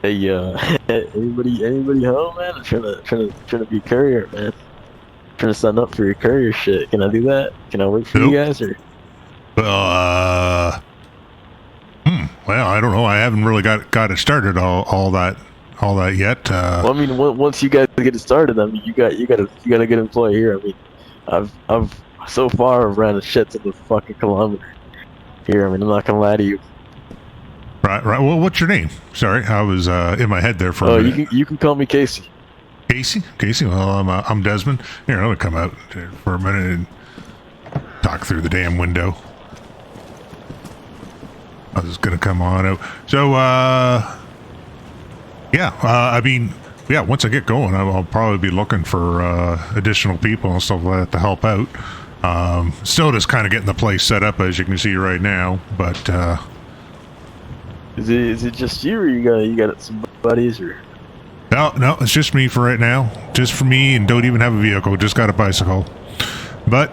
Hey, anybody home, man? I'm trying to be a courier, man. Trying to sign up for your courier shit. Can I do that? Can I work for you Nope. guys or? Well, well, I don't know. I haven't really got it started all that yet. Well, I mean, once you guys get it started, I mean, you got a good employee here. I mean, I've so far ran a shit to the fucking kilometer here. I mean, I'm not gonna lie to you. Right. Well, what's your name? Sorry, I was in my head there for a minute. You can call me Casey. Casey. Well, I'm Desmond. Here, I'm gonna come out for a minute and talk through the damn window. I was gonna come on out. So, yeah. I mean, yeah. Once I get going, I'll probably be looking for additional people and stuff like that to help out. Still just kind of getting the place set up, as you can see right now. But Is it just you, or you got some buddies, or? no, it's just me for right now. Just for me, and don't even have a vehicle. Just got a bicycle. But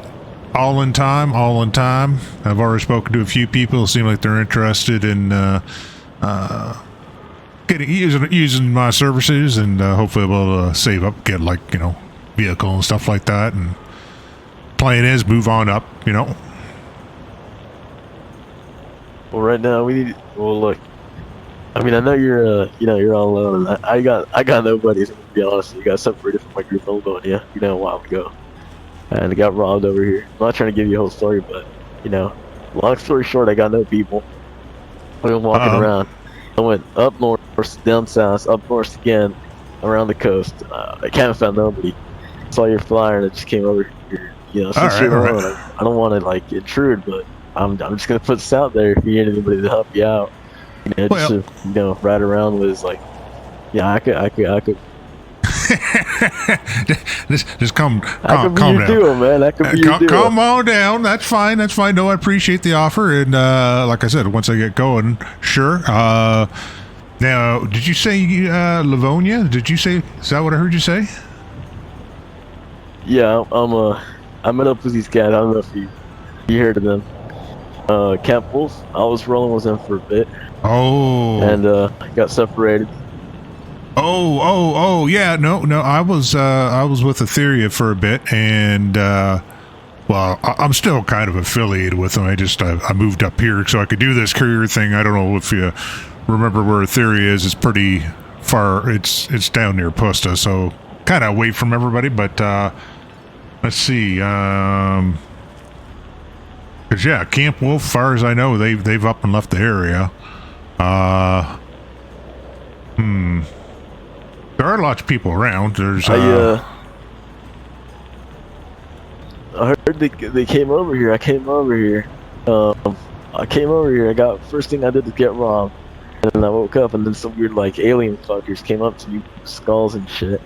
all in time. I've already spoken to a few people. Seem like they're interested in using my services, and hopefully be able to save up, get vehicle and stuff like that. And plan is move on up. Well, right now we need. Well, look. I mean, I know you're all alone. I got no buddies. To be honest, you got separated from my group. I'm going, yeah, a while ago, and I got robbed over here. I'm not trying to give you a whole story, but long story short, I got no people. I've been walking around. I went up north, down south, up north again, around the coast. I kind of found nobody. Saw your flyer, and I just came over here. Since you're alone, I don't want to intrude, but I'm just gonna put this out there if you need anybody to help you out. Just to, ride around with I could. just calm down, man. I could be your duo. Calm on down. That's fine. No, I appreciate the offer, and like I said, once I get going, sure. Now, did you say Livonia? Did you say? Is that what I heard you say? Yeah, I met up with these guys. I don't know if you heard of them. Camp Wolf. I was rolling with them for a bit. Oh. And got separated. Oh, yeah. No. I was with Etheria for a bit, and well, I'm still kind of affiliated with them. I moved up here so I could do this career thing. I don't know if you remember where Etheria is. It's pretty far. It's down near Pusta, so kind of away from everybody. But let's see. Cause yeah, Camp Wolf, far as I know, they've up and left the area. There are lots of people around. There's I heard they came over here. I came over here. I got first thing I did was get robbed, and then I woke up, and then some weird alien fuckers came up to me, skulls and shit,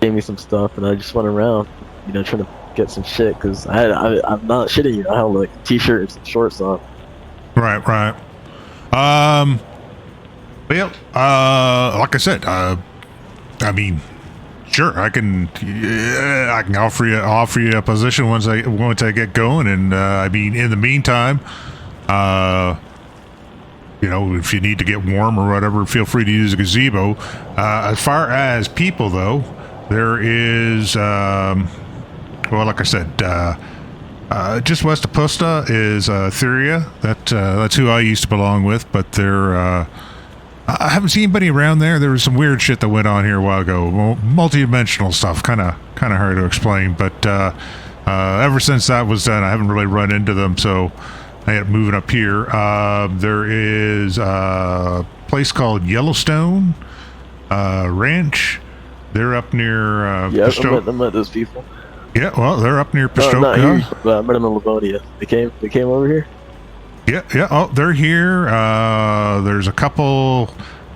gave me some stuff, and I just went around, trying to get some shit, because I'm not shitting you. I had a t-shirt and some shorts on. Right. Well, like I said, I mean, sure, I can offer you a position once I get going, and I mean, in the meantime, if you need to get warm or whatever, feel free to use a gazebo. As far as people, though, there is, well, like I said, just west of Pusta is Thuria. That's who I used to belong with, but they're. I haven't seen anybody around there. There was some weird shit that went on here a while ago. Multi-dimensional stuff, kind of hard to explain. But ever since that was done, I haven't really run into them. So I ended up moving up here. There is a place called Yellowstone Ranch. They're up near. Yeah, I met those people. Yeah, well, they're up near Pistoka. Not here, but I met them in Livonia. They came over here. Yeah. Oh, they're here. There's a couple,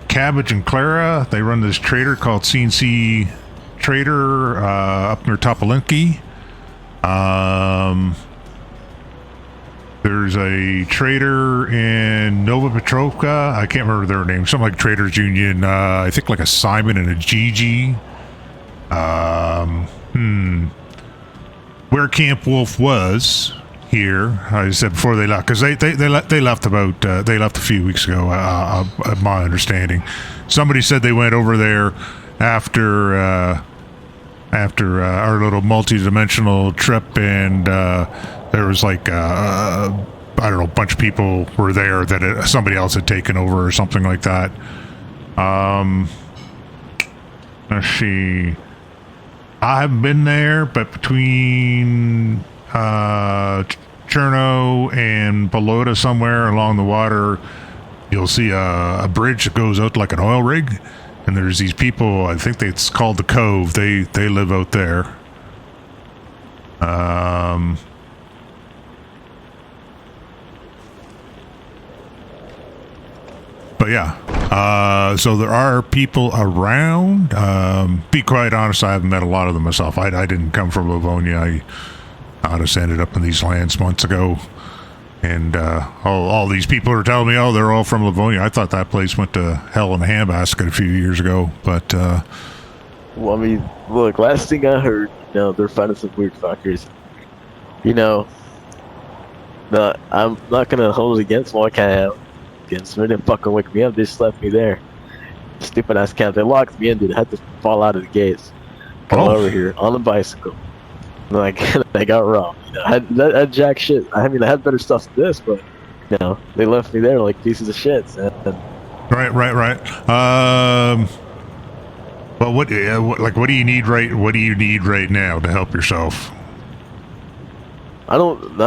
Cabbage and Clara. They run this trader called CNC Trader up near Topolinki. There's a trader in Nova Petrovka. I can't remember their name. Something like Traders Union. I think like a Simon and a Gigi. Where Camp Wolf was, here. I said before they left, because they left about they left a few weeks ago. My understanding, somebody said they went over there after our little multi-dimensional trip, and there was like I don't know, a bunch of people were there that somebody else had taken over or something like that. Let's see. I haven't been there, but between Cherno and Pelota, somewhere along the water, you'll see a bridge that goes out like an oil rig, and there's these people. I think it's called the Cove. They live out there. But yeah, so there are people around. Be quite honest, I haven't met a lot of them myself. I didn't come from Livonia. I just ended up in these lands months ago. And all these people are telling me, oh, they're all from Livonia. I thought that place went to hell in a handbasket a few years ago. But, well, I mean, look, last thing I heard, they're finding some weird fuckers. I'm not going to hold it against them like I am. They didn't fucking wake me up. They just left me there. Stupid ass camp. They locked me in, dude. I had to fall out of the gates. Come over here on a bicycle. Like, they got robbed. I had jack shit. I mean, I had better stuff than this, but they left me there like pieces of shit. Right. Well, what do you need right now to help yourself? I don't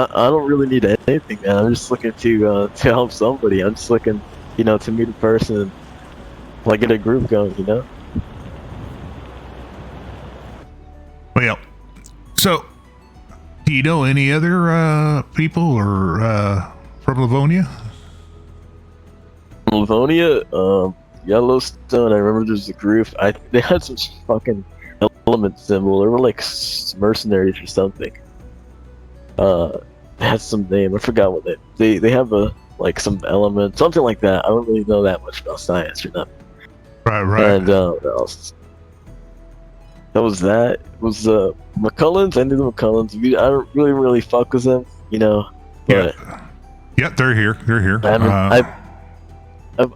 really need anything, man. I'm just looking to help somebody. I'm just looking, to meet a person and like get a group going, Well, so do you know any other people or from Livonia? Livonia, Yellowstone. I remember there's a group. They had some fucking element symbol. They were like mercenaries or something. They had some name. I forgot what they have some element, something like that. I don't really know that much about science or nothing. Right. And what else? That was that. It was McCullens. I knew the McCullens. I don't really fuck with them, But yeah, they're here.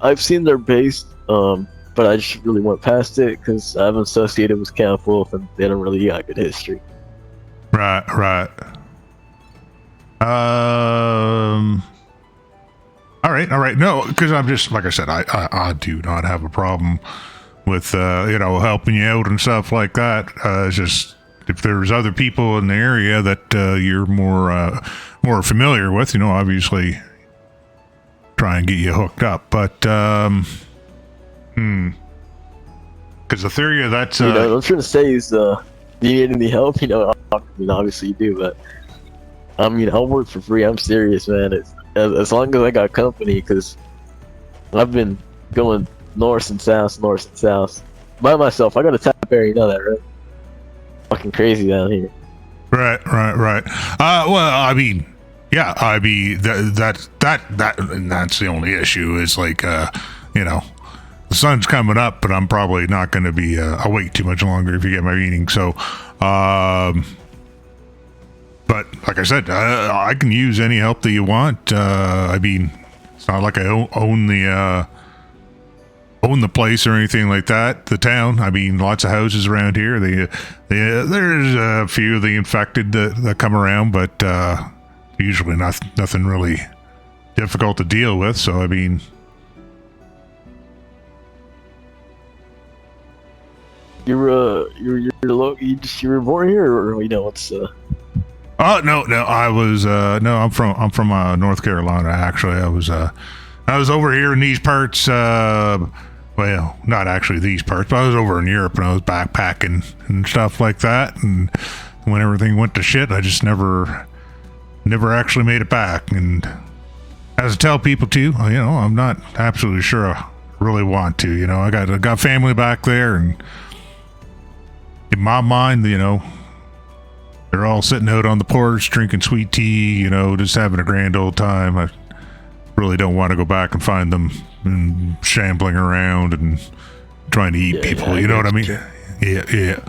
I've seen their base, but I just really went past it because I haven't associated with Camp Wolf, and they don't really got good history. Right. All right. No, because I'm just, like I said, I do not have a problem with, helping you out and stuff like that. It's just, if there's other people in the area that you're more familiar with, obviously try and get you hooked up. But, because the theory of that's... what I'm trying to say is, do you need any help? Obviously you do, but I'll work for free. I'm serious, man. As long as I got company, because I've been going north and south by myself. I got a tap area, you know that, right? Fucking crazy down here. Right. Well, I mean, yeah, that's the only issue is like, the sun's coming up, but I'm probably not going to be awake too much longer if you get my meaning. So, but like I said, I can use any help that you want. I mean, it's not like I own the place or anything like that. The town. I mean, lots of houses around here. There's a few of the infected that come around, but usually nothing really difficult to deal with. So I mean, you were born here, or what's Oh no! I was I'm from North Carolina. Actually, I was over here in these parts. Well, not actually these parts, but I was over in Europe and I was backpacking and stuff like that. And when everything went to shit, I just never actually made it back. And as I tell people too, I'm not absolutely sure I really want to. I got family back there, and in my mind, they're all sitting out on the porch drinking sweet tea, just having a grand old time. I really don't want to go back and find them shambling around and trying to eat people. You know what I mean? Yeah.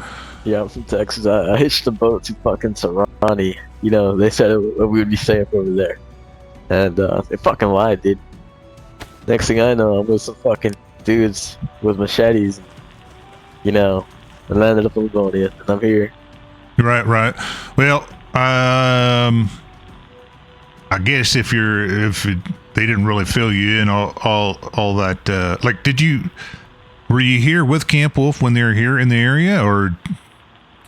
Yeah, I'm from Texas. I hitched the boat to fucking Serrani. You know, they said we would be safe over there, and they fucking lied, dude. Next thing I know, I'm with some fucking dudes with machetes. You know, and landed up in Livonia, and I'm here. Right. Well, I guess if they didn't really fill you in all that, like, were you here with Camp Wolf when they were here in the area, or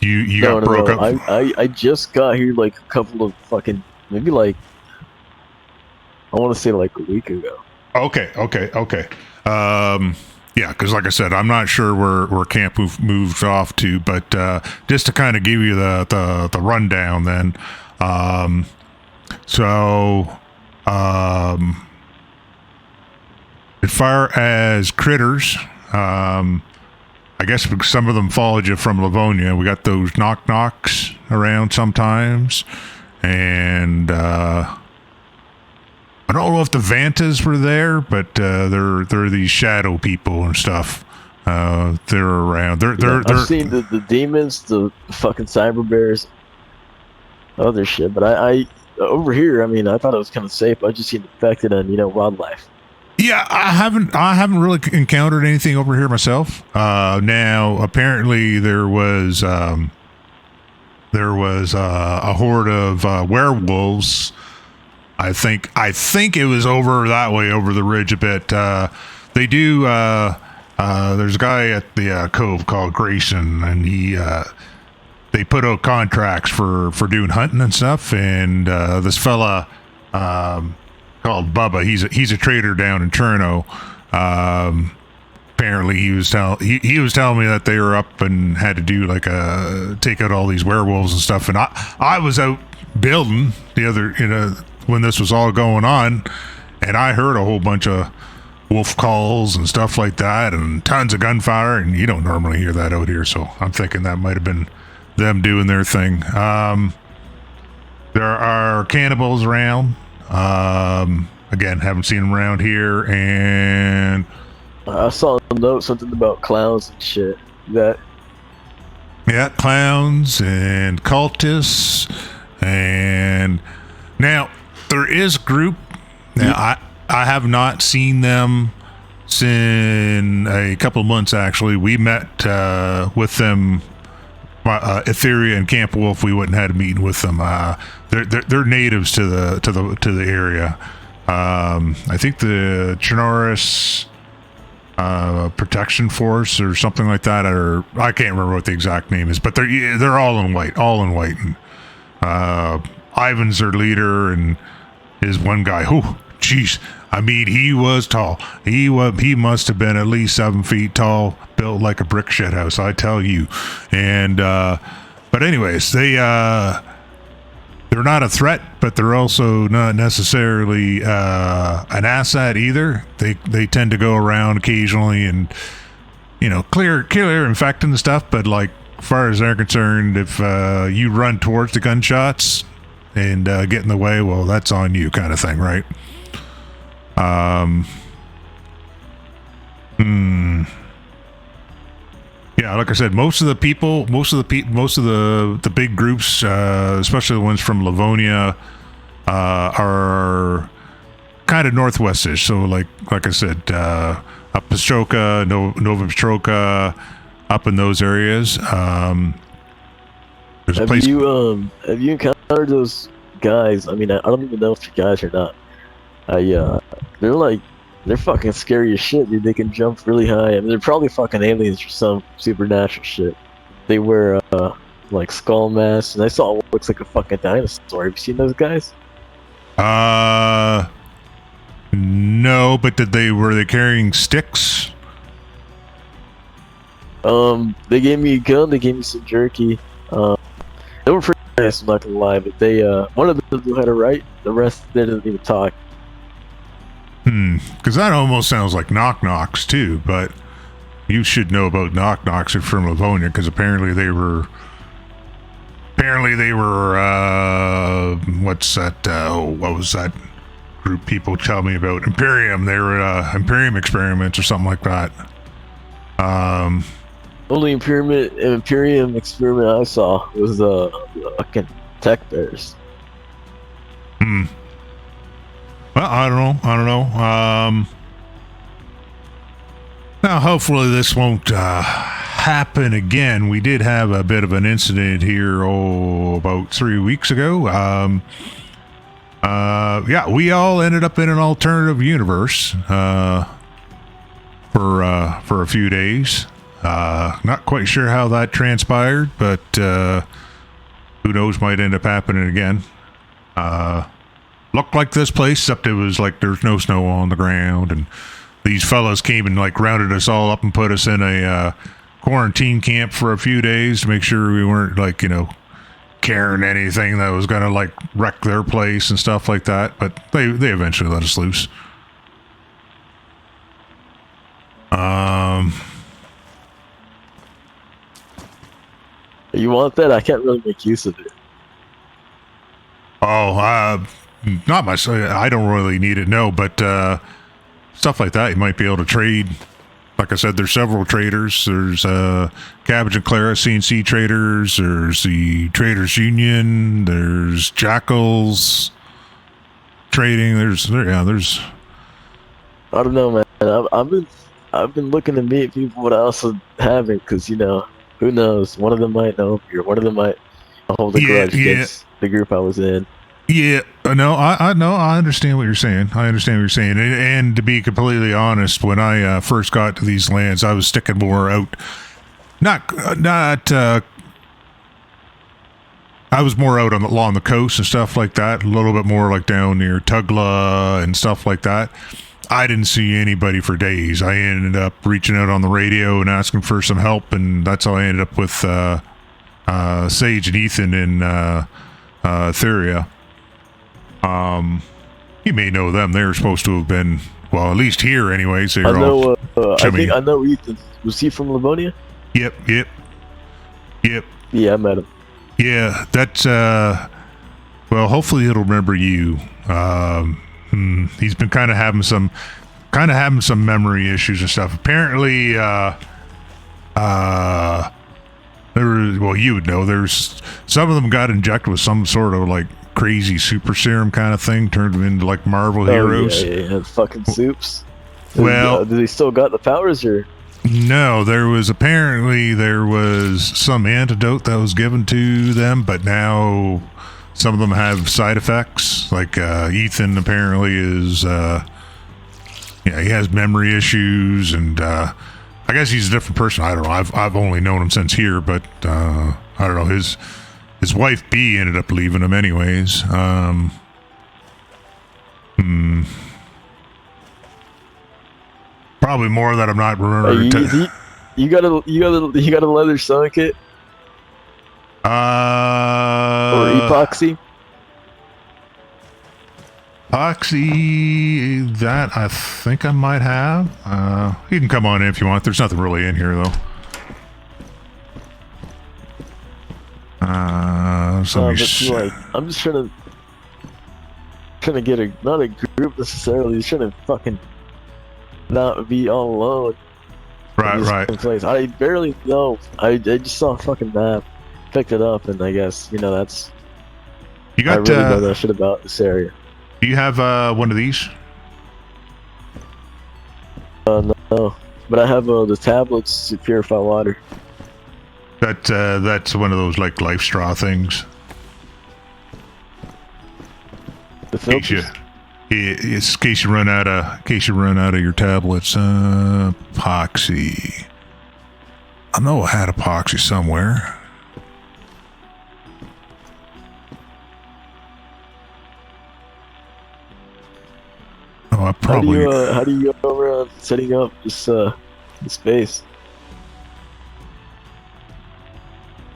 you got broke up? I just got here like a couple of fucking, maybe like, I want to say like a week ago. Okay. Yeah, because like I said, I'm not sure where Camp Wolf moved off to, but just to kind of give you the rundown then. As far as critters, I guess some of them followed you from Livonia. We got those knock-knocks around sometimes, and I don't know if the Vantas were there, but they're these shadow people and stuff. They're around. I've seen the demons, the fucking cyber bears, other shit. But I over here, I mean, I thought it was kind of safe. I just seen infected and wildlife. Yeah, I haven't really encountered anything over here myself. Now apparently there was a horde of werewolves. I think it was over that way, over the ridge a bit. They do. There's a guy at the cove called Grayson, and they put out contracts for doing hunting and stuff. And this fella called Bubba, he's a trader down in Cherno. Apparently, he was telling me that they were up and had to do like take out all these werewolves and stuff. And I was out building the other when this was all going on, and I heard a whole bunch of wolf calls and stuff like that, and tons of gunfire, and you don't normally hear that out here, so I'm thinking that might have been them doing their thing. There are cannibals around. Again, haven't seen them around here, and I saw a note, something about clowns and shit. Yeah, clowns and cultists, and now there is a group. Now, I have not seen them in a couple of months, actually. We met with them, Etheria and Camp Wolf. We went and had a meeting with them. They're natives to the area. I think the Chernarus Protection Force or something like that, or I can't remember what the exact name is, but they're all in white, and Ivan's their leader, and his one guy, jeez, I mean, he was tall. He must have been at least 7 feet tall, built like a brick shit house, I tell you. And but anyways, they're not a threat, but they're also not necessarily an asset either. They tend to go around occasionally and clear infecting the stuff, but like as far as they're concerned, if you run towards the gunshots and get in the way, well, that's on you, kind of thing, right? Yeah, like I said, most of the big groups, especially the ones from Livonia, are kind of northwestish. So, like I said, up Pestroka, Nova Pestroka, up in those areas. There's a place. Have you encountered those guys? I mean, I don't even know if they're guys or not. They're fucking scary as shit, dude. They can jump really high. I mean, they're probably fucking aliens or some supernatural shit. They wear like skull masks, and I saw what looks like a fucking dinosaur. Have you seen those guys? No, but were they carrying sticks? They gave me a gun. They gave me some jerky. They were pretty nice, I'm not gonna lie. But they one of them knew how to write. The rest they didn't even talk. Because that almost sounds like knock-knocks too, but you should know about knock-knocks from Livonia, because apparently they were what's that, what was that group people tell me about? Imperium. They were Imperium experiments or something like that. Only Imperium experiment I saw was fucking tech bears. Hmm. Well, I don't know. Now, hopefully this won't happen again. We did have a bit of an incident here, about 3 weeks ago. Yeah, we all ended up in an alternative universe for a few days. Not quite sure how that transpired, but who knows, might end up happening again. Looked like this place, except it was like there's no snow on the ground, and these fellas came and like rounded us all up and put us in a quarantine camp for a few days to make sure we weren't like, carrying anything that was gonna like wreck their place and stuff like that. But they eventually let us loose. You want that? I can't really make use of it. Oh, not much. I don't really need it, no, but stuff like that you might be able to trade. Like I said, there's several traders. There's Cabbage and Clara CNC traders. There's the Traders Union. There's Jackals trading. There's. I don't know, man. I've been looking to meet people what else have it, because who knows? One of them might know, or one of them might hold a grudge against the group I was in. Yeah, no, I know. I understand what you're saying. And to be completely honest, when I first got to these lands, I was sticking more out. I was more out along the coast and stuff like that. A little bit more like down near Tugla and stuff like that. I didn't see anybody for days. I ended up reaching out on the radio and asking for some help, and that's how I ended up with Sage and Ethan in Theria. You may know them. They were supposed to have been, well, at least here anyways. They were I know Ethan. Was he from Livonia? Yep. Yeah, I met him. Yeah, that's, well, hopefully he'll remember you. He's been kind of having some memory issues and stuff. Apparently, you would know, there's some of them got injected with some sort of like crazy super serum kind of thing, turned them into like Marvel heroes. Yeah, fucking soups. Well, do they still got the powers, or? No, there was some antidote that was given to them, but now some of them have side effects. Like Ethan apparently is, he has memory issues, and I guess he's a different person. I don't know. I've only known him since here, but I don't know. His wife B ended up leaving him anyways. Probably more that I'm not remembering. You got a leather sewing kit? Or epoxy? Epoxy, that I think I might have. You can come on in if you want. There's nothing really in here though. I'm just trying to get not a group necessarily. Just trying to fucking not be all alone. Right. Place. I barely know. I just saw a fucking map, picked it up, and I guess that's. You got. I really know that shit about this area. Do you have one of these? No, but I have the tablets to purify water. That's one of those like life straw things. The filters. In case you run out of your tablets. Epoxy. I know I had epoxy somewhere. Oh, I probably. How do you go around setting up this the space?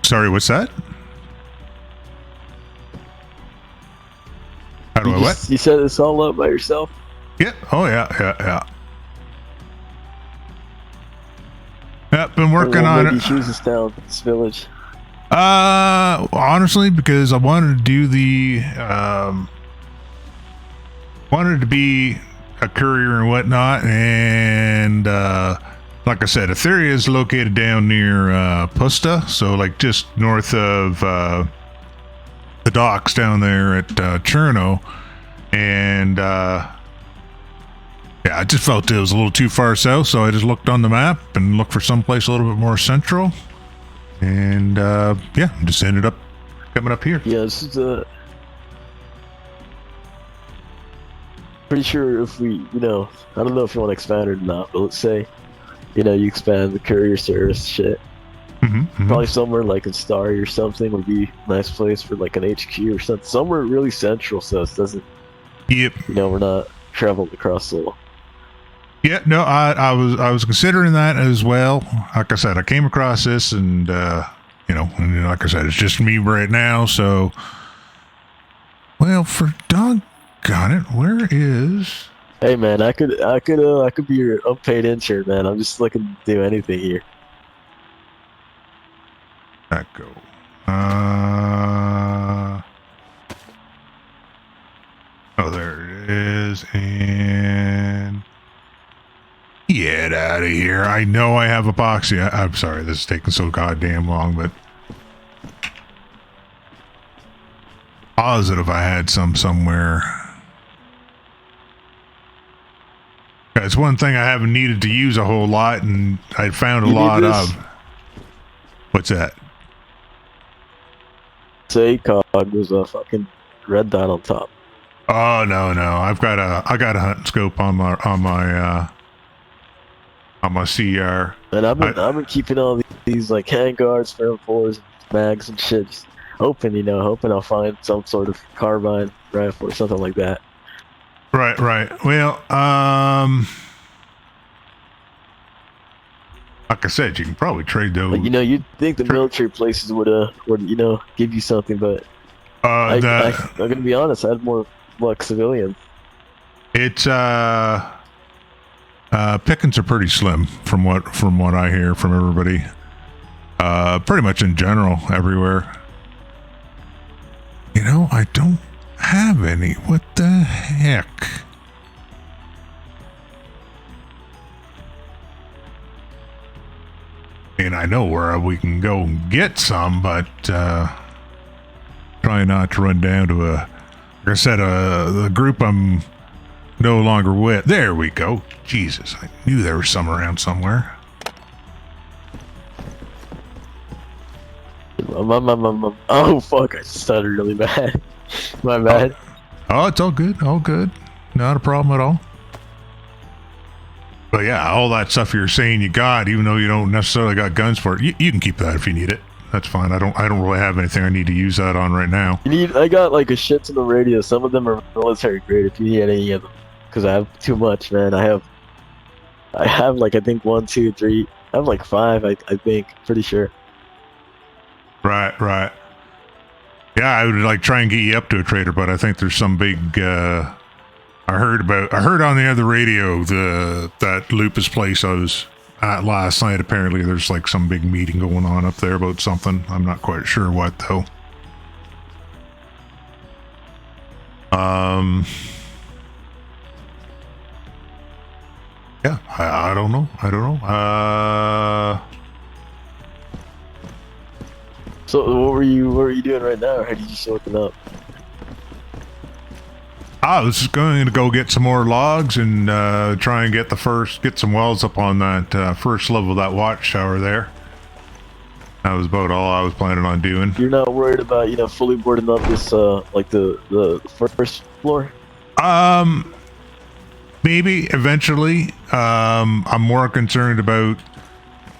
Sorry, what's that? How do I what? You set this all up by yourself? Yeah. Oh yeah. Yep, been working on it. Maybe choose this town, this village. Honestly, because I wanted to do the wanted to be a courier and whatnot, and the like I said, Etheria is located down near Pusta, so like just north of the docks down there at Cherno. And yeah, I just felt it was a little too far south, so I just looked on the map and looked for someplace a little bit more central. And yeah, just ended up coming up here. Yeah, this is pretty sure if we, I don't know if you want to expand or not, but let's say, you expand the courier service shit. Probably somewhere like in Starry or something would be a nice place for like an HQ or something. Somewhere really central, so it doesn't. Yep. We're not traveling across the. Yeah, no, I was considering that as well. Like I said, I came across this, and and like I said, it's just me right now. So, well, for doggone it, where is? Hey man, I could be your unpaid intern, man. I'm just looking to do anything here. That go. Oh, there it is, and get out of here. I know I have epoxy. I'm sorry, this is taking so goddamn long, but positive I had some somewhere. It's one thing I haven't needed to use a whole lot, and I found a lot of. What's that? Say cog was a fucking red dot on top. Oh no, I got a hunting scope on my CR. And I've been keeping all these like handguards, fours, mags and shit just open, hoping I'll find some sort of carbine rifle or something like that. Right. Well, like I said, you can probably trade those. Like, you'd think the military places would give you something, but I'm gonna be honest, I had more luck civilian. It's pickings are pretty slim from what I hear from everybody. Pretty much in general, everywhere. I don't have any. What the heck? And I know where we can go and get some, but try not to run down to like I said, the group I'm no longer with. There we go. Jesus, I knew there was some around somewhere. Oh fuck! I stuttered really bad. My bad. Oh, it's all good. All good. Not a problem at all. But yeah, all that stuff you're saying you got, even though you don't necessarily got guns for it, you can keep that if you need it. That's fine. I don't really have anything I need to use that on right now. I got like a shit ton of radios. Some of them are military grade. If you need any of them, because I have too much, man. I have like I think 1, 2, 3. I have like 5. I think, pretty sure. Right. Yeah, I would like try and get you up to a trader, but I think there's some big. I heard on the other radio that Lupus place I was at last night. Apparently, there's like some big meeting going on up there about something. I'm not quite sure what though. Yeah, I don't know. So what were you doing right now? Or had you just woken up? I was just going to go get some more logs and try and get some wells up on that first level of that watchtower there. That was about all I was planning on doing. You're not worried about fully boarding up this like the first floor? Maybe eventually. I'm more concerned about.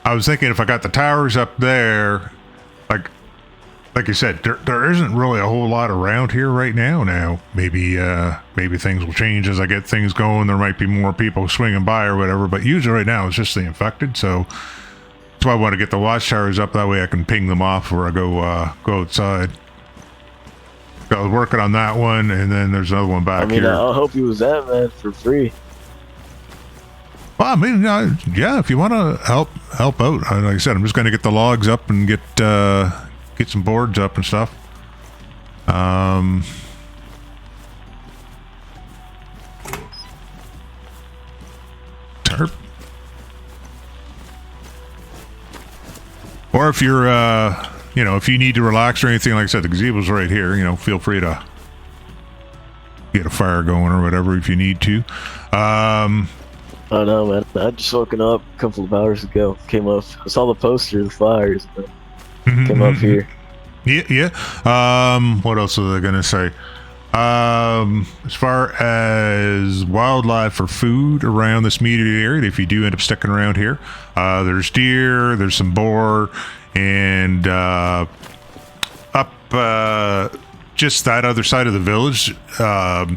I was thinking if I got the towers up there, like you said, there isn't really a whole lot around here right now. Now, maybe things will change as I get things going. There might be more people swinging by or whatever. But usually right now it's just the infected. So that's why I want to get the watchtowers up. That way I can ping them off where I go outside. I was working on that one, and then there's another one back here. I'll help you with that, man, for free. Well, yeah, if you want to help out, like I said, I'm just going to get the logs up and get some boards up and stuff. Tarp. Or if you're, you know, if you need to relax or anything, like I said, the gazebo's right here. You know, feel free to get a fire going or whatever if you need to. Oh no, man! I just woken up a couple of hours ago. Came up, I saw the poster of the fires. But came up here. Yeah. What else was I gonna say? As far as wildlife or food around this immediate area, if you do end up sticking around here, there's deer, there's some boar, and up just that other side of the village,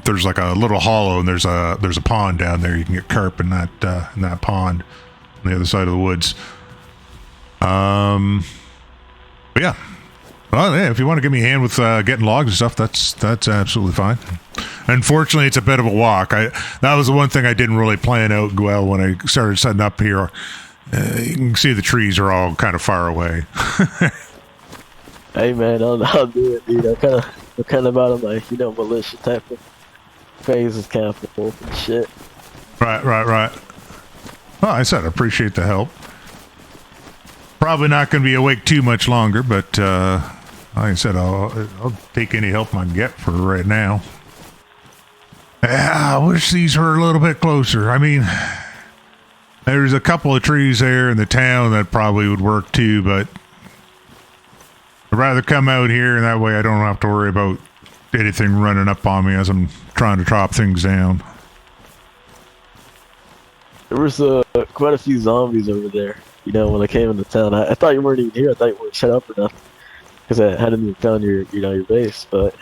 there's like a little hollow, and there's a pond down there. You can get carp in that pond on the other side of the woods. But yeah. Well, yeah, if you want to give me a hand with getting logs and stuff, that's absolutely fine. Unfortunately, it's a bit of a walk. That was the one thing I didn't really plan out well when I started setting up here. You can see the trees are all kind of far away. Hey man, I'll do it, dude. I'm kind of out of my, militia type of phase of capital and shit. Right. Well, I said I appreciate the help. Probably not going to be awake too much longer, but like I said, I'll take any help I can get for right now. Yeah, I wish these were a little bit closer. I mean, there's a couple of trees there in the town that probably would work too, but I'd rather come out here, and that way I don't have to worry about anything running up on me as I'm trying to chop things down. There was quite a few zombies over there. When I came into town, I thought you weren't even here. I thought you weren't set up enough because I hadn't even found your base. But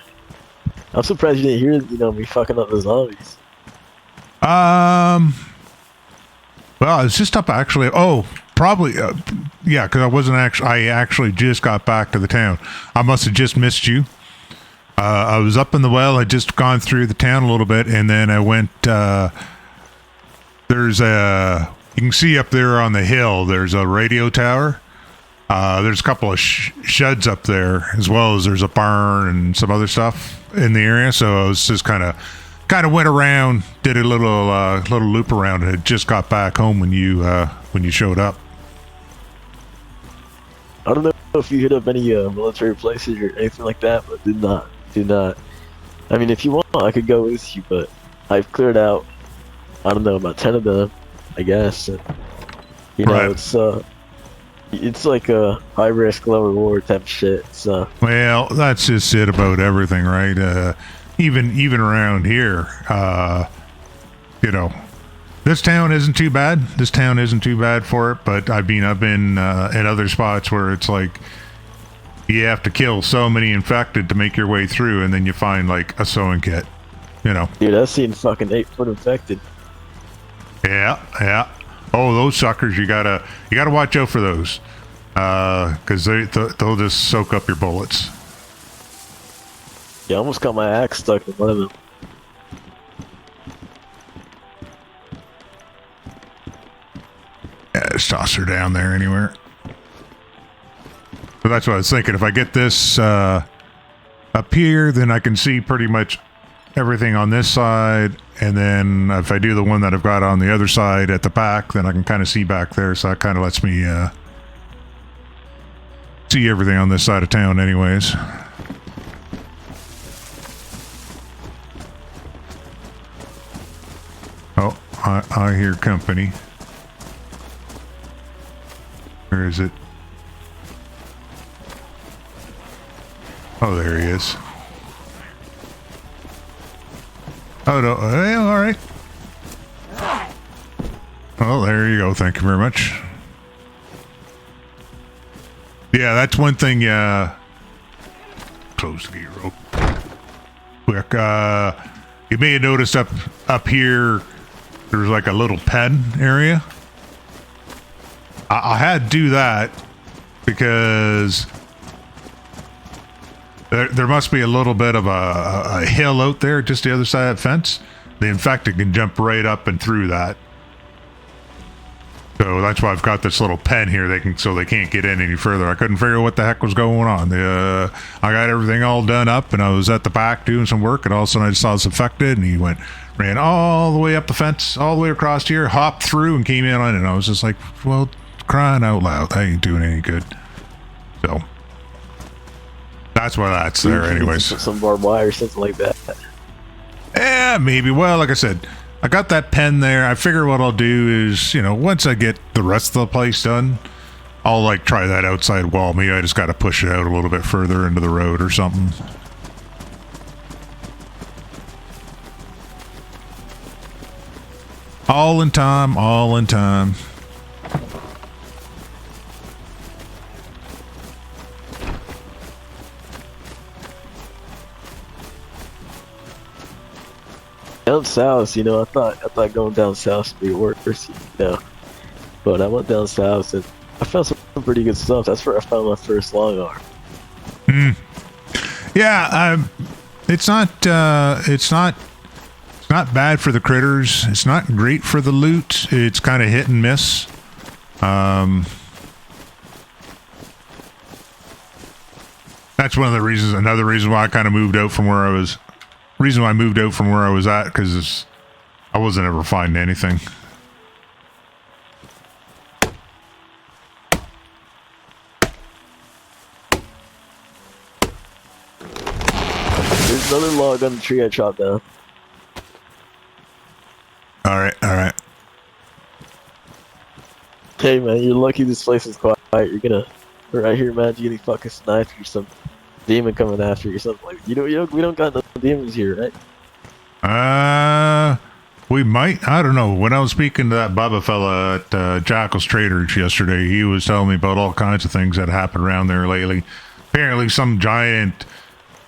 I'm surprised you didn't hear, me fucking up the zombies. Well, I was just up actually. Oh, probably, yeah, because I actually just got back to the town. I must have just missed you. I was up in the well. I'd just gone through the town a little bit, and then I went. You can see up there on the hill, there's a radio tower. There's a couple of sheds up there, as well as there's a barn and some other stuff in the area. So I was just kind of went around, did a little loop around, and had just got back home when you showed up. I don't know if you hit up any military places or anything like that, but do not. I mean, if you want, I could go with you, but I've cleared out, I don't know, about 10 of them, I guess. And, right. It's like a high risk, low reward type of shit. So. Well, that's just it about everything, right? Even around here, this town isn't too bad. This town isn't too bad for it, but I've been in other spots where it's like you have to kill so many infected to make your way through, and then you find like a sewing kit. Dude, I've seen fucking 8-foot infected. Yeah. Oh, those suckers! You gotta watch out for those, because they'll just soak up your bullets. Yeah, I almost got my axe stuck in one of them. Yeah, just toss her down there anywhere. So that's what I was thinking. If I get this up here, then I can see pretty much everything on this side, and then if I do the one that I've got on the other side at the back, then I can kind of see back there, so that kind of lets me see everything on this side of town anyways. Oh, I hear company. Where is it? Oh, there he is. Oh, no. Hey, all right. Well, there you go. Thank you very much. Yeah, that's one thing. Close the gate real quick. You may have noticed up here, there's like a little pen area. I had to do that because there must be a little bit of a hill out there just the other side of that fence. The infected can jump right up and through that. So that's why I've got this little pen here. So they can't get in any further. I couldn't figure out what the heck was going on. I got everything all done up, and I was at the back doing some work, and all of a sudden I just saw this infected, and he ran all the way up the fence, all the way across here, hopped through, and came in on it. And I was just like, well, crying out loud, that ain't doing any good. So that's why that's there, anyways. Some barbed wire or something like that. Yeah, maybe. Well, like I said, I got that pen there. I figure what I'll do is, once I get the rest of the place done, I'll like try that outside wall. Maybe I just got to push it out a little bit further into the road or something. All in time, all in time. Down south, I thought going down south would be worse, But I went down south and I found some pretty good stuff. That's where I found my first long arm. Yeah, it's not bad for the critters. It's not great for the loot. It's kind of hit and miss. That's one of the reasons. Another reason why I kind of moved out from where I was. Reason why I moved out from where I was at, because I wasn't ever finding anything. There's another log on the tree I chopped down. All right. Hey man, you're lucky this place is quiet. You're gonna right here, man. You get fucking sniped or some demon coming after you or something like that. We don't got no demons here, right? We might. I don't know. When I was speaking to that Bubba fella at Jackal's Traders yesterday, he was telling me about all kinds of things that happened around there lately. Apparently,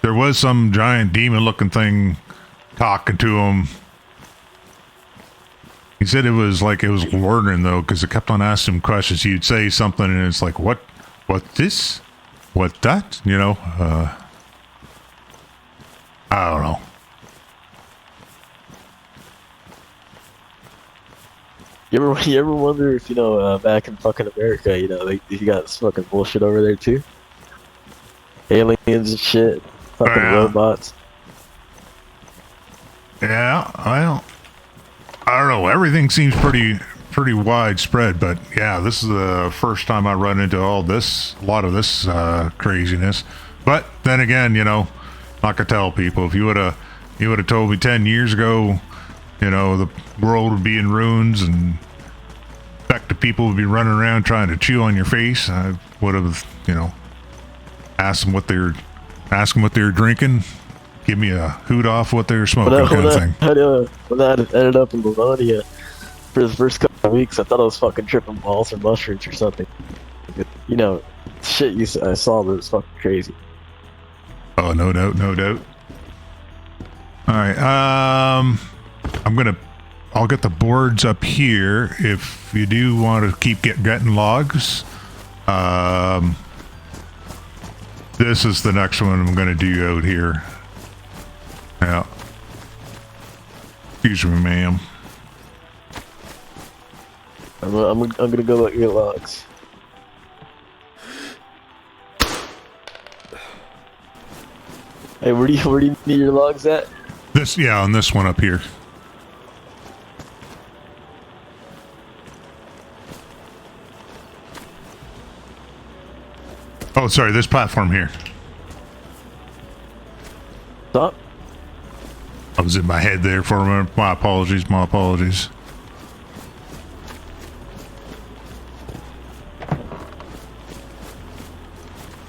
there was some giant demon-looking thing talking to him. He said it was learning though, because it kept on asking him questions. He'd say something, and it's like, what this? What that? I don't know. You ever wonder if, back in fucking America, you got this fucking bullshit over there too? Aliens and shit. Fucking robots. Yeah, I don't know. Everything seems pretty widespread, but yeah, this is the first time I run into a lot of this craziness. But then again, like I tell people, if you would have told me 10 years ago, the world would be in ruins and infected people would be running around trying to chew on your face, I would have, asked them what they were drinking, give me a hoot off what they were smoking, kind of thing. When I ended up in Livonia for the first couple of weeks, I thought I was fucking tripping balls or mushrooms or something. Shit I saw that was fucking crazy. Oh, no doubt. All right, I'll get the boards up here if you do want to keep getting logs. This is the next one I'm going to do out here. Yeah. Excuse me, ma'am. I'm gonna go get logs. Hey, where do you need your logs at? On this one up here. Oh, sorry, this platform here. Stop. I was in my head there for a minute. My apologies.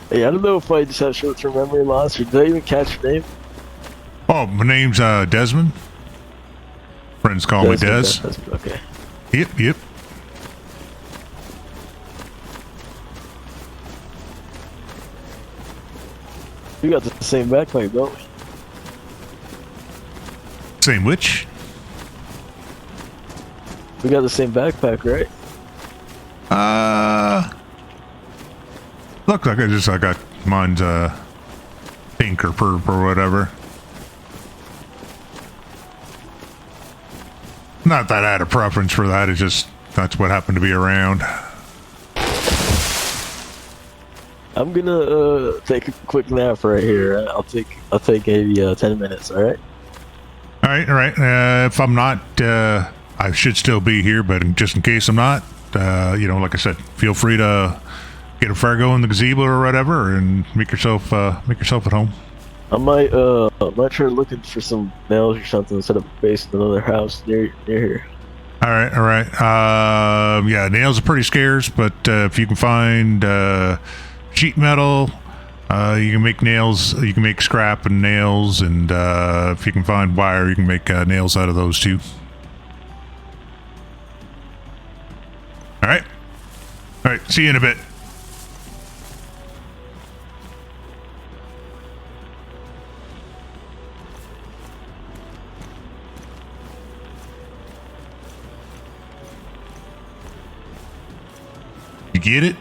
Hey, I don't know if I just have short-term memory loss, or did I even catch your name? Oh, my name's Desmond. Friends call me Des. Okay. Yep. We got the same backpack, don't we? Same which? We got the same backpack, right? Look like I got mine's pink or purple or whatever. Not that I had a preference for that, it's just that's what happened to be around. I'm gonna take a quick nap right here. I'll take maybe 10 minutes. All right. All right. If I'm not, I should still be here, but just in case I'm not, like I said, feel free to get a fire going in the gazebo or whatever, and make yourself at home. I might try looking for some nails or something to set up a base in another house near here. All right. Yeah, nails are pretty scarce, but if you can find sheet metal, you can make nails. You can make scrap and nails, and if you can find wire, you can make nails out of those too. All right. See you in a bit. You get it?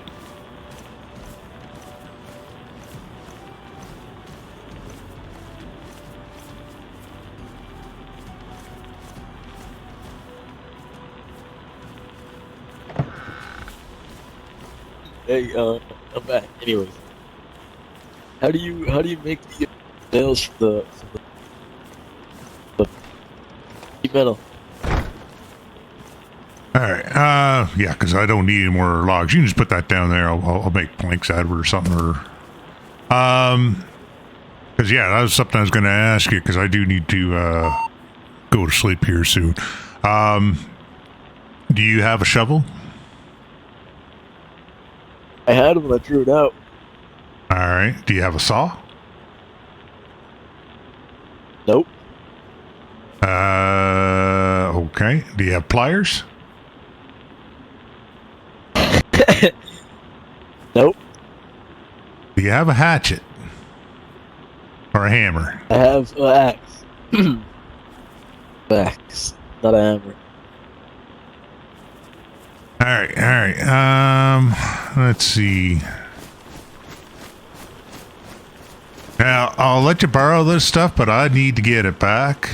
Hey, I'm back. Anyways, how do you make the nails from the sheet metal? All right. Yeah, because I don't need any more logs. You can just put that down there. I'll make planks out of it or something. Because yeah, that was something I was going to ask you, because I do need to go to sleep here soon. Do you have a shovel? I had them when I drew it out. All right. Do you have a saw? Nope. Okay. Do you have pliers? Nope. Do you have a hatchet? Or a hammer? I have an axe. Axe, not a hammer. All right. Let's see. Now, I'll let you borrow this stuff, but I need to get it back.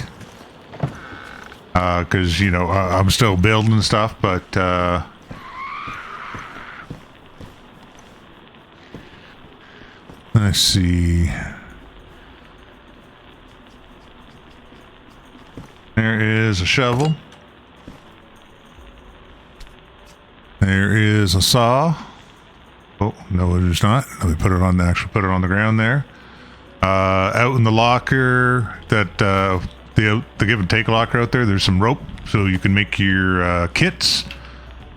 Because, you know, I'm still building stuff, but, let's see. There is a shovel. There is a saw. Oh, no, it is not. Let me put it on the ground there. Out in the locker, that the give and take locker out there, there's some rope, so you can make your kits.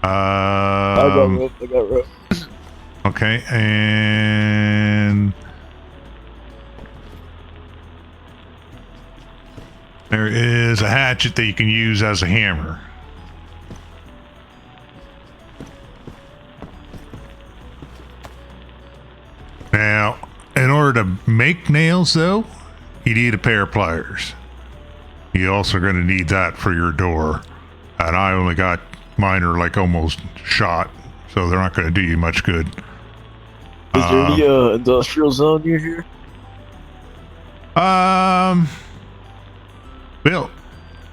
I got rope. Okay, and there is a hatchet that you can use as a hammer. Now, in order to make nails, though, you need a pair of pliers. You're also going to need that for your door. And I only got mine are like almost shot, so they're not going to do you much good. Is there any industrial zone near here? Well,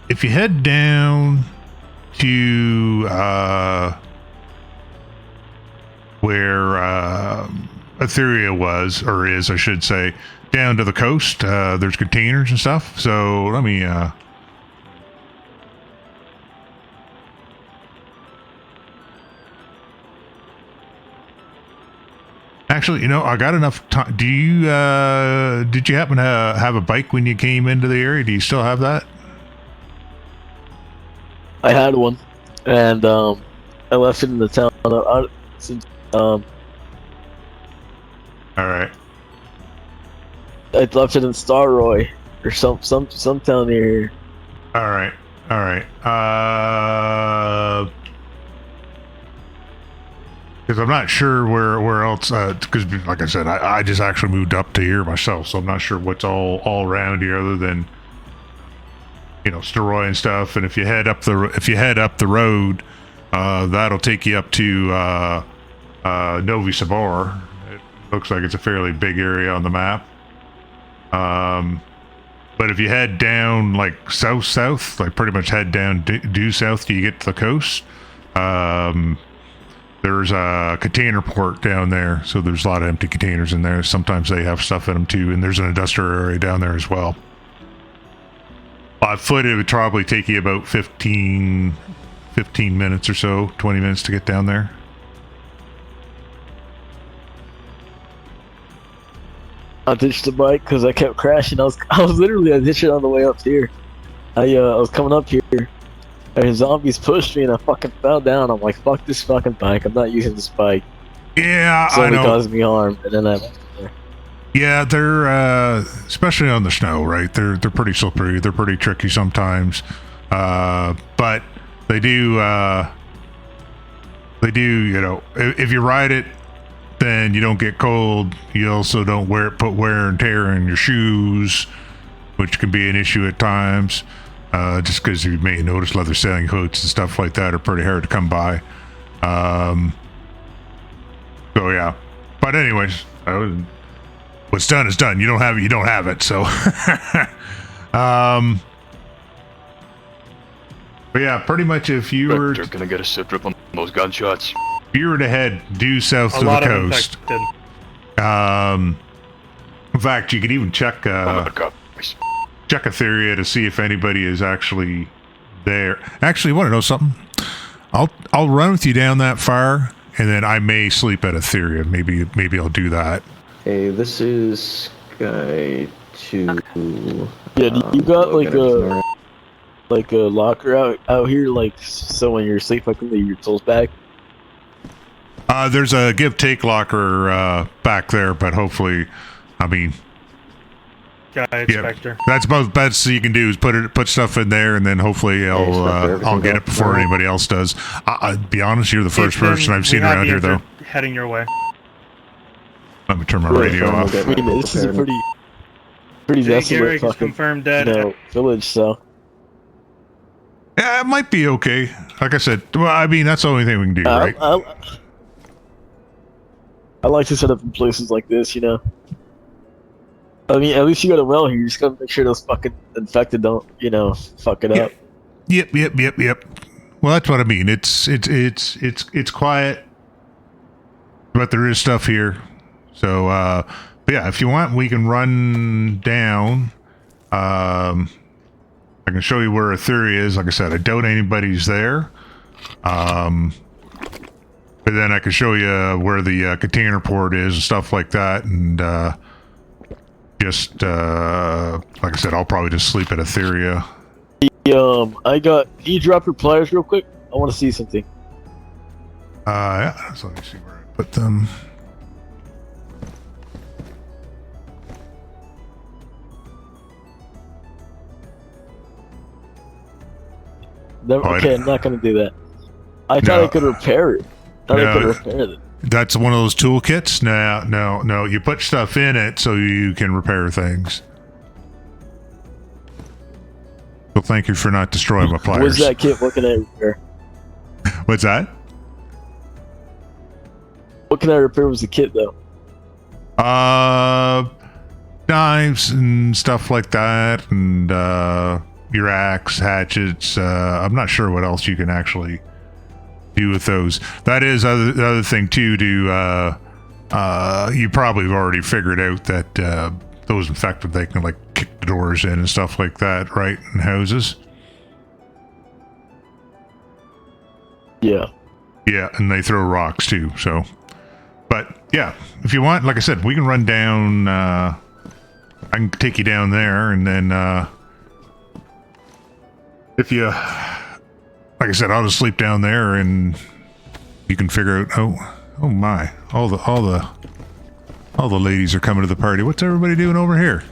if you head down to where Etheria was, or is, I should say, down to the coast, there's containers and stuff. So let me actually, you know, I got enough time. Did you happen to have a bike when you came into the area? Do you still have that? I had one, and I left it in the town since All right. I left it in Starroy or some town near here. All right. Because I'm not sure where else. Because like I said, I just actually moved up to here myself, so I'm not sure what's all around here other than, you know, Starroy and stuff. And if you head up the road, that'll take you up to Novi Sabor. It looks like it's a fairly big area on the map. But if you head down like south, like pretty much head down due south till you get to the coast, there's a container port down there. So there's a lot of empty containers in there. Sometimes they have stuff in them too. And there's an industrial area down there as well. By foot, it would probably take you about 15 minutes or so, 20 minutes to get down there. I ditched the bike because I kept crashing. I was literally I ditched it on the way up here. I was coming up here, and zombies pushed me, and I fucking fell down. I'm like, fuck this fucking bike. I'm not using this bike. Yeah, It's I only know. causing me harm, and then I left it there. Yeah, they're especially on the snow, right? They're pretty slippery. They're pretty tricky sometimes, but they do. You know, if you ride it, then you don't get cold. You also don't put wear and tear in your shoes, which can be an issue at times. Just because you may notice leather sailing coats and stuff like that are pretty hard to come by. So yeah, but anyways, what's done is done. You don't have it. You don't have it. So, but yeah, pretty much if you were They're gonna get a sit rip on those gunshots. if you were to head due south to the coast. In fact, you could even check Etheria to see if anybody is actually there. Actually, you want to know something? I'll run with you down that far, and then I may sleep at Etheria. Maybe I'll do that. Hey, this is Sky 2. Yeah, you got like a locker out here, like so when you're asleep, I can leave your tools back. There's a give-take locker back there, but hopefully, I mean, Guy inspector. that's about best you can do is put stuff in there, and then hopefully I'll get it before anybody else does. I'll be honest, you're the first person I've seen around here, though. Heading your way. Let me turn my radio off. I mean, this is a pretty Jay desolate Garrick is fucking confirmed dead. village, so. Yeah, it might be okay. Like I said, well, I mean, that's the only thing we can do, right? I like to set up in places like this, you know. I mean, at least you got a well here. You just gotta make sure those fucking infected don't, you know, fuck it up. Yep. Well, that's what I mean. It's quiet, but there is stuff here. So, but yeah, if you want, we can run down. I can show you where Etheria is. Like I said, I doubt anybody's there. But then I can show you where the container port is and stuff like that. And just like I said, I'll probably just sleep at Etheria. Can you drop your pliers real quick? I want to see something. Yeah, so let me see where I put them. Okay, I'm not gonna do that. I thought I could repair it. I could repair it. That's one of those toolkits? No. You put stuff in it so you can repair things. Well, thank you for not destroying my pliers. What's that kit? What can I repair? What's that? What can I repair with the kit, though? Knives and stuff like that, and your axe, hatchets. I'm not sure what else you can actually do with those. That is the other thing too. You probably have already figured out that those infected, they can like kick the doors in and stuff like that, right? In houses. Yeah, and they throw rocks too. So, but yeah, if you want, like I said, we can run down. I can take you down there, and then if you, like I said, I'll just sleep down there, and you can figure out. Oh my! All the ladies are coming to the party. What's everybody doing over here?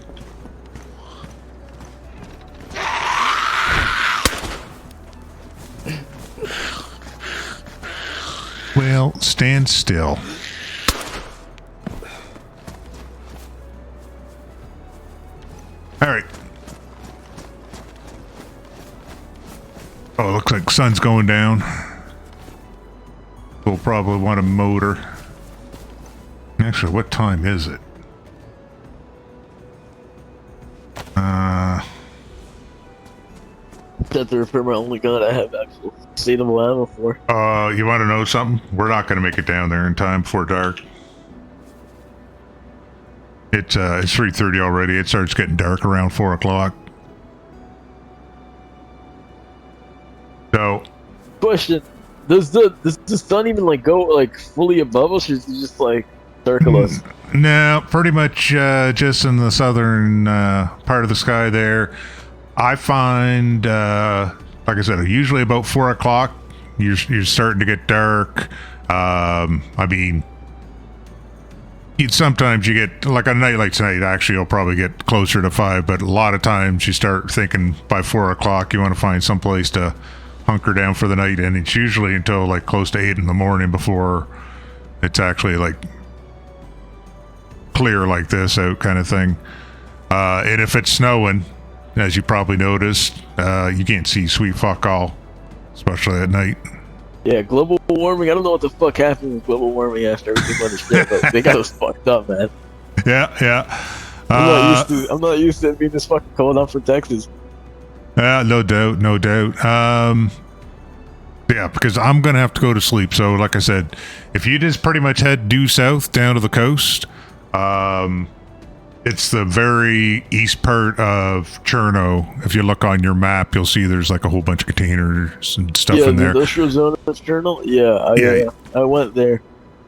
Well, stand still. All right. Oh, it looks like sun's going down. We'll probably want a motor. Actually, what time is it? That's the repair my only gun I have actual sustainable ammo for. You want to know something? We're not going to make it down there in time before dark. It's 3:30 already. It starts getting dark around 4 o'clock. So, question: does the sun even like go like fully above us, or is it just like circle us? No, pretty much just in the southern part of the sky there. I find, like I said, usually about 4 o'clock, you're starting to get dark. I mean, sometimes you get, like a night like tonight, actually, you'll probably get closer to 5, but a lot of times you start thinking by 4 o'clock you want to find some place to hunker down for the night, and it's usually until like close to 8 in the morning before it's actually like clear like this out kind of thing. And if it's snowing, as you probably noticed, you can't see sweet fuck all, especially at night. Yeah, global warming. I don't know what the fuck happened with global warming after everything went to shit, but they got us fucked up, man. Yeah. I'm not used to it being this fucking cold out for Texas. Yeah, no doubt. Yeah, because I'm gonna have to go to sleep. So, like I said, if you just pretty much head due south down to the coast, it's the very east part of Cherno. If you look on your map, you'll see there's like a whole bunch of containers and stuff in there. Yeah, the industrial zone of Cherno. Yeah, I went there.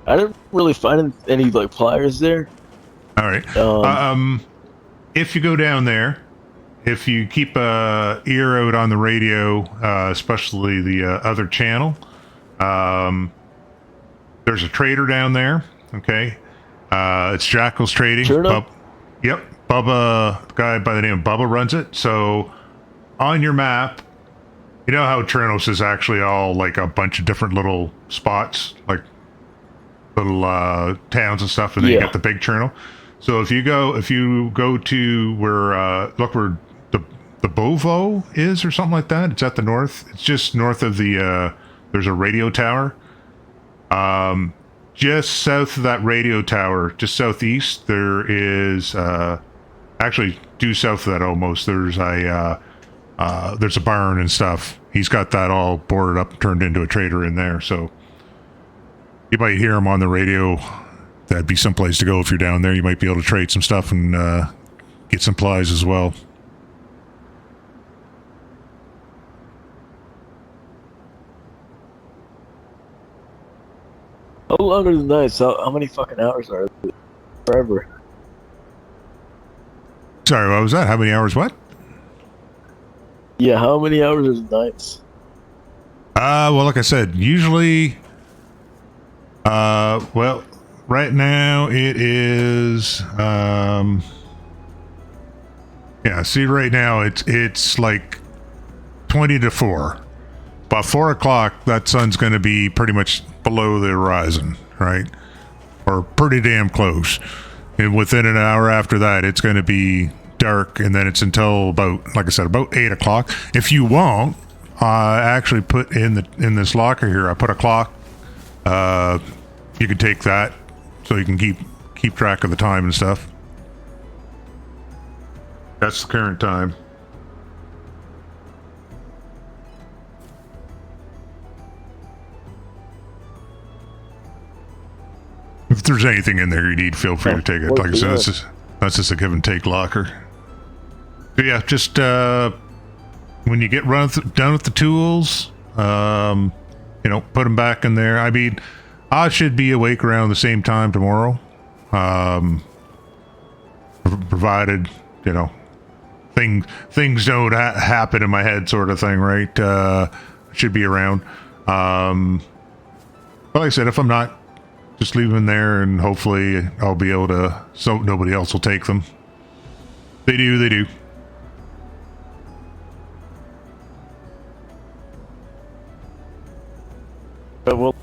I didn't really find any like pliers there. All right. If you go down there, if you keep a ear out on the radio, especially the other channel, there's a trader down there. Okay. It's Jackal's Trading. Yep. Bubba, the guy by the name of Bubba runs it. So on your map, you know how Trinos is actually all like a bunch of different little spots, like little towns and stuff, and then you got the big Cherno. So if you go to where the Bovo is or something like that, it's at the north. It's just north of the there's a radio tower. Just south of that radio tower, just southeast, there is actually due south of that almost. There's a barn and stuff. He's got that all boarded up and turned into a trader in there. So you might hear him on the radio. That'd be some place to go if you're down there. You might be able to trade some stuff and get some supplies as well. How long are the nights? How many fucking hours are it? Forever. Sorry, what was that? How many hours what? Yeah, how many hours are the nights? Well, like I said, usually, well, right now it is, yeah, see right now it's like 20 to 4. By 4 o'clock, that sun's going to be pretty much below the horizon, right? Or pretty damn close. And within an hour after that, it's going to be dark, and then it's until about, like I said, about 8 o'clock. If you want, I actually put in this locker here, I put a clock. You can take that so you can keep track of the time and stuff. That's the current time. If there's anything in there you need, feel free to take it. Like I said, that's just a give and take locker. So yeah, just when you get done with the tools, put them back in there. I mean, I should be awake around the same time tomorrow, provided things don't happen in my head, sort of thing, right? Should be around. But like I said, if I'm not, just leave them there, and hopefully I'll be able to, so nobody else will take them. They do. Well,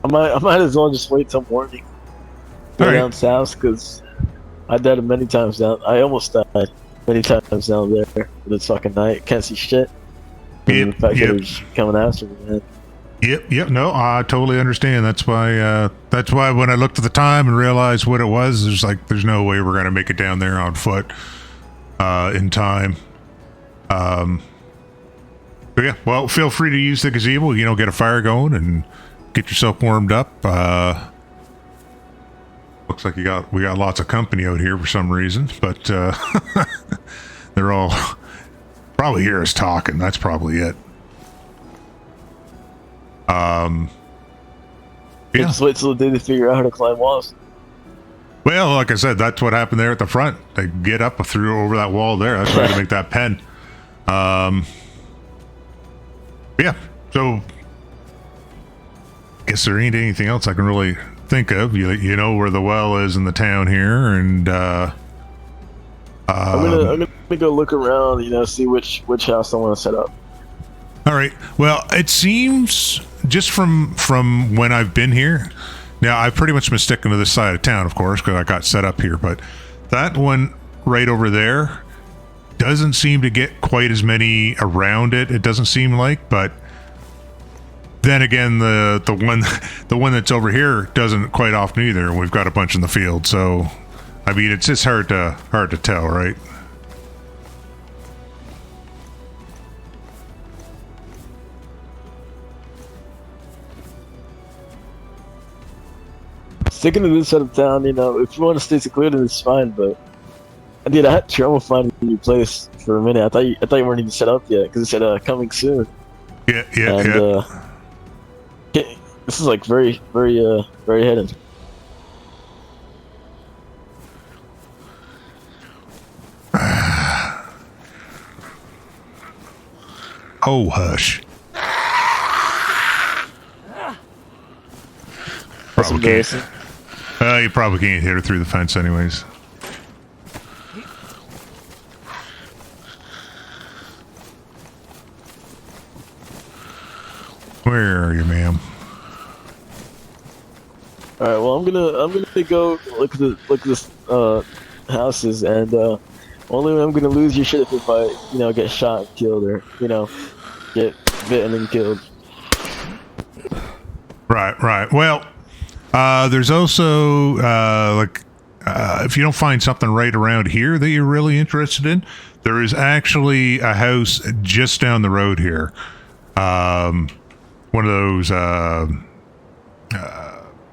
I might as well just wait till morning. Go down south, because I died many times down. I almost died many times down there. It's fucking night. Can't see shit. The fact that they're just coming after me, man. Yep. No, I totally understand. That's why when I looked at the time and realized what it was, there's no way we're gonna make it down there on foot in time. But yeah, well, feel free to use the gazebo. Get a fire going and get yourself warmed up. Looks like we got lots of company out here for some reason, but they're all probably hear us talking. That's probably it. Yeah. Just wait till the day to figure out how to climb walls. Well, like I said, that's what happened there at the front. They get up through over that wall there. That's why they make that pen. Yeah. So, guess there ain't anything else I can really think of. You know where the well is in the town here, and I'm gonna go look around. See which house I want to set up. all right. Well, it seems just from when I've been here. Now, I've pretty much been sticking to this side of town, of course, because I got set up here. But that one right over there doesn't seem to get quite as many around it. It doesn't seem like, but then again, the one that's over here doesn't quite often either. We've got a bunch in the field, so I mean, it's just hard to tell, right? Sticking to this side of town, if you want to stay secluded, it's fine. But I had trouble finding a new place for a minute. I thought you weren't even set up yet because it said coming soon. Yeah. This is like very hidden. Oh, hush. That's Probably embarrassing. can't. You probably can't hit her through the fence anyways. Where are you, ma'am? All right. Well, I'm gonna go look at this houses, and only way I'm gonna lose your shit if I get shot and killed, or get bitten and killed. Right. Well, there's also if you don't find something right around here that you're really interested in, there is actually a house just down the road here. One of those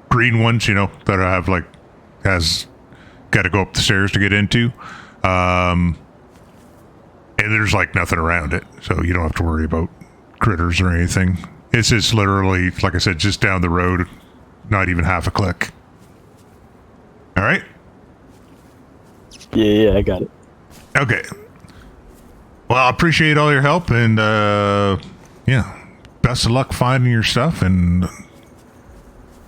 green ones, that have has got to go up the stairs to get into. And there's nothing around it, so you don't have to worry about critters or anything. It's just literally, like I said, just down the road, not even half a click. All right? Yeah, I got it. Okay. Well, I appreciate all your help, and best of luck finding your stuff, and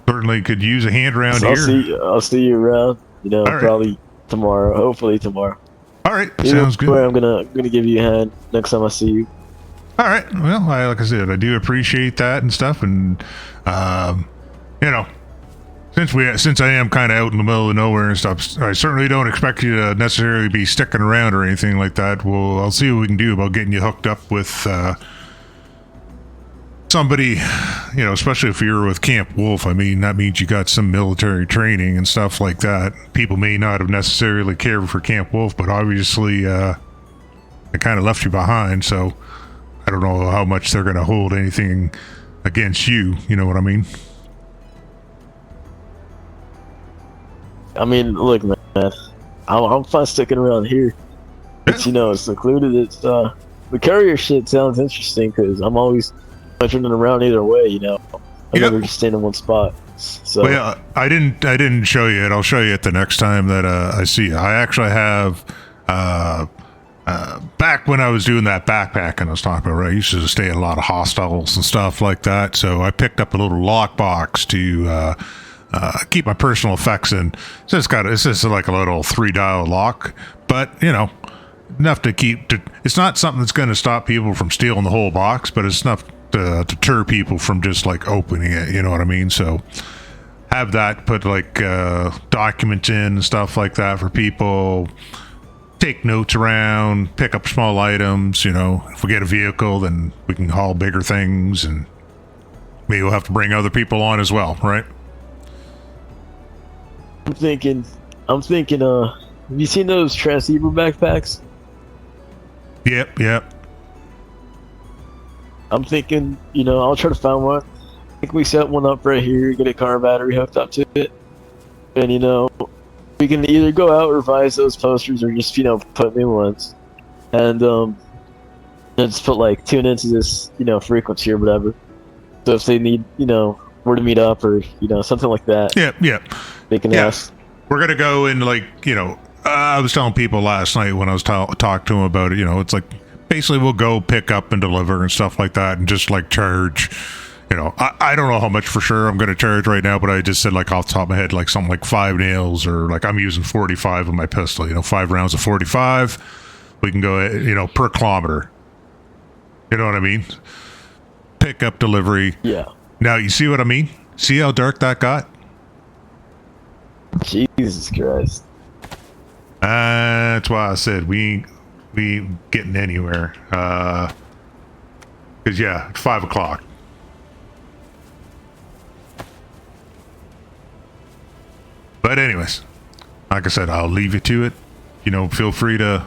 certainly could use a hand around here. I'll see you around. right. Probably tomorrow. Hopefully tomorrow. All right, sounds good. I'm gonna give you a hand next time I see you. All right. Well, like I said, I do appreciate that and stuff, and since I am kind of out in the middle of nowhere and stuff, I certainly don't expect you to necessarily be sticking around or anything like that. Well, I'll see what we can do about getting you hooked up with somebody, especially if you're with Camp Wolf. I mean, that means you got some military training and stuff like that. People may not have necessarily cared for Camp Wolf, but obviously they kind of left you behind, so I don't know how much they're going to hold anything against you. You know what I mean? I mean, look, man, I'm fine sticking around here. It's it's secluded. It's the courier shit sounds interesting because I'm always turning around either way. I never just staying in one spot. So well, I didn't show you it. I'll show you it the next time that I see you. I actually have back when I was doing that backpacking I was talking about, right? I used to stay at a lot of hostels and stuff like that. So I picked up a little lockbox to keep my personal effects in. So it's just like a little 3-dial lock, but enough to keep. It's not something that's going to stop people from stealing the whole box, but it's enough to deter people from just opening it. You know what I mean? So have that, put documents in and stuff like that for people. Take notes around, pick up small items. If we get a vehicle, then we can haul bigger things, and maybe we'll have to bring other people on as well, right? I'm thinking. Have you seen those transceiver backpacks? Yep. I'm thinking, I'll try to find one. I think we set one up right here, get a car battery hooked up to it, and we can either go out, revise those posters, or just put new ones, and just put tune into this frequency or whatever. So if they need where to meet up, or something like that. Yeah. They can Yeah. ask. We're gonna go and I was telling people last night when I was talking to them about it. It's like basically we'll go pick up and deliver and stuff like that, and just like charge. I don't know how much for sure I'm gonna charge right now, but I just said like off the top of my head like something like 5 nails, or like I'm using 45 of my pistol. 5 rounds of 45. We can go per kilometer. You know what I mean? Pick up, delivery. Yeah. Now you see what I mean? See how dark that got? Jesus Christ. That's why I said we ain't getting anywhere. 'Cause yeah, it's 5 o'clock. But anyways, like I said, I'll leave you to it. Feel free to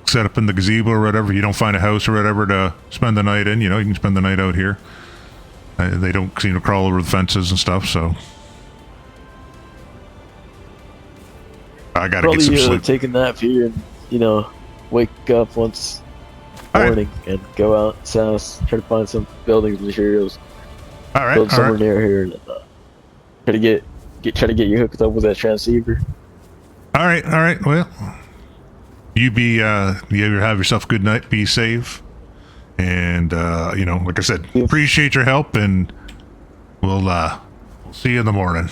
set up in the gazebo or whatever. You don't find a house or whatever to spend the night in. You can spend the night out here. They don't seem to crawl over the fences and stuff, so I gotta Probably get some sleep. take a nap here and wake up once morning and go out south, try to find some building materials, All right, build all somewhere right. near here, and try to get you hooked up with that transceiver. All right. Well, you have yourself a good night. Be safe, and like I said, Yes. appreciate your help, and we'll see you in the morning.